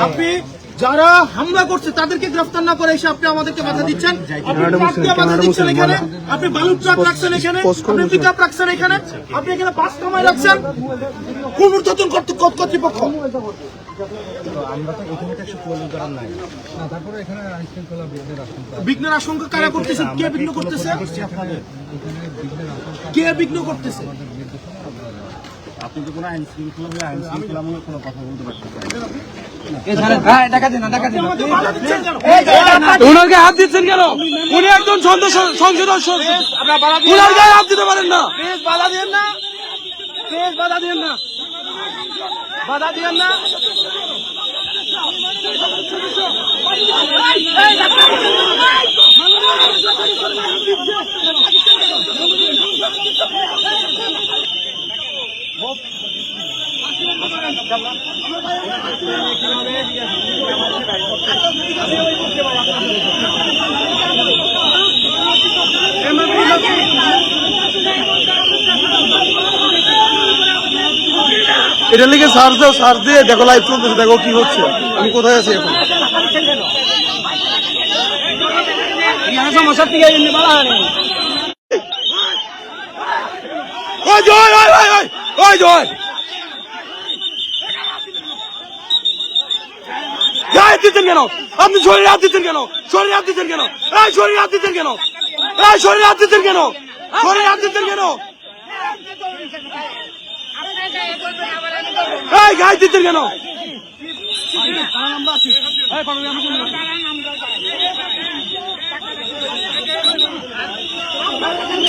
আপনি যারা হামলা করছে তাদেরকে গ্রেফতার না করে এসে আপনি আমাদেরকে বাধা দিচ্ছেন, আপনি ট্রাক দিয়ে বাধা দিচ্ছেন এখানে, আপনি বালুর ট্রাক রাখছেন এখানে, আপনি পিকআপ রাখছেন এখানে, আপনি এখানে বাস কামাই রাখছেন, কোন ঊর্ধ্বতন কর্তৃপক্ষ। আমরা তো এখানে কিছু প্রয়োজন করার নাই। তারপরে এখানে আইনশৃঙ্খলা বিঘ্নের আশঙ্কা কারা করতেছে? কে বিঘ্ন করতেছে? কে বিঘ্ন করতেছে? আপনি তো কোনো আইনশৃঙ্খলামূলক কোনো কথা বলতে পারছেন ওনার গায়ে হাত দিচ্ছেন কেন? উনি একজন সংসদ ওনার গায়ে হাত দিতে পারেন না। বাধা দিয়েন না, বাধা দিয়েন না, বাধা দিয়েন না। এটার লিগে সার্চ দিয়ে দেখো, লাইভ চলতেছে, দেখো কি হচ্ছে, আমি কোথায় আছি এখন। দিচ্ছেন কেন আপনি? শরীরে হাত দিচ্ছেন কেন? শরীরে হাত দিচ্ছেন কেন? শরীরে হাত দিচ্ছেন কেন? শরীরে হাত দিচ্ছেন কেন? শরীরে হাত দিচ্ছেন কেন? গায়ে দিচ্ছেন কেন?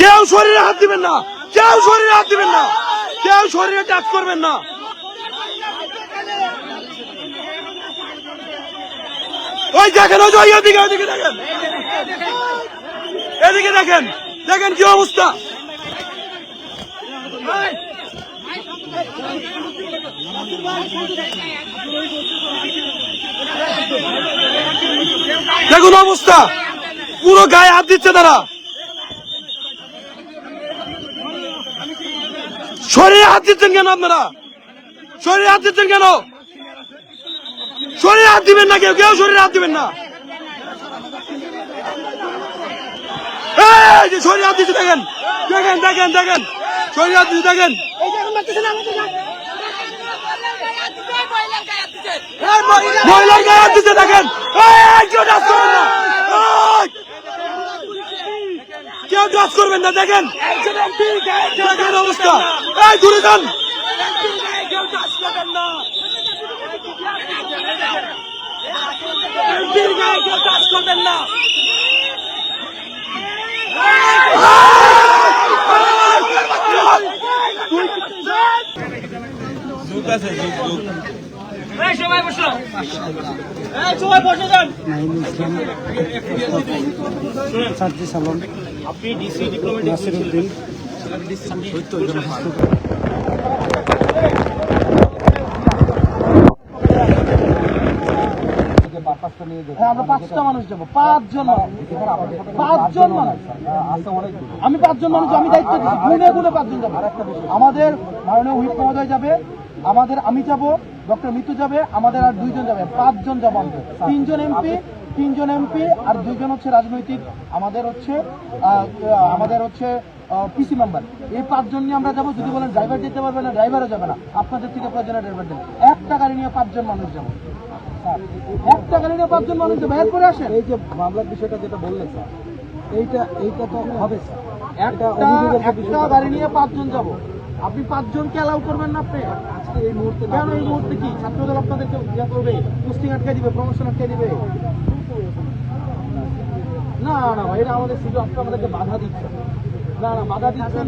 কেউ শরীরে হাত দিবেন না, কেউ শরীরে হাত দিবেন না, কেউ শরীরে টাচ করবেন না। ওই দেখেন, ওই ওইদিকে ওইদিকে দেখেন, এদিকে দেখেন, দেখেন কি অবস্থা। দেখুন অবস্থা, পুরো গায়ে হাত দিচ্ছে তারা। শরীরে হাত দিচ্ছেন কেন আপনারা? শরীরে হাত দিচ্ছেন কেন? শরীরে হাত দিবেন না, কেউ কেউ শরীরে হাত দিবেন না। শরীরে হাত দিচ্ছে, দেখেন দেখেন দেখেন দেখেন, শরীরে হাত দিচ্ছে দেখেন। মহিলার গায়ে হাত দিচ্ছে দেখেন। কেউ টাচ করবেন না, কেউ টাচ করবেন না, দেখেন দেখেন অবস্থা। দূরে যান, করবেন না। সবাই বসো, সবাই বসে যান। আপনি ডিসি ডিপ্লোমেটিক নাসিরউদ্দিন আমরা 5টা মানুষ যাবো, 5 জন মানুষ, আমি 5 জন মানুষ, আমি দায়িত্ব দিচ্ছি, গুনে গুনে 5 জন যাবো। আমাদের মাননীয় হুইপ মহোদয় যাবে, আমাদের আমি যাব, ডক্টর মিতু যাবে, আমাদের আর 2 জন যাবে, 5 জন যাবো আমাদের। 3 জন এমপি আর 2 জন হচ্ছে রাজনৈতিক, আমাদের হচ্ছে পিসি মেম্বার। এই 5 জন নিয়ে আমরা যাবো। যদি বলেন ড্রাইভার যেতে পারবে না, ড্রাইভারও যাবে না, আপনাদের থেকে প্রয়োজনে ড্রাইভার দেন। একটা গাড়ি নিয়ে 5 জন মানুষ যাবো, একটা গাড়ি নিয়ে 5 জন মানুষ যাবো। এরপরে আসেন, এই যে মামলার বিষয়টা যেটা বললেন স্যার, এইটা তো হবে স্যার, একটা গাড়ি নিয়ে 5 জন যাবো। আপনি 5 জনকে অ্যালাউ করবেন না? আপনি আজকে এই মুহূর্তে কেন? এই মুহূর্তে কি ছাত্রদল আপনাদেরকে ইয়া করবে, পোস্টিং আটকে দিবে, প্রমোশন আটকে দিবে? না না ভাই, এটা আমাদের শুধু আপনি আমাদেরকে বাধা দিচ্ছেন। না না, বাধা দিচ্ছেন,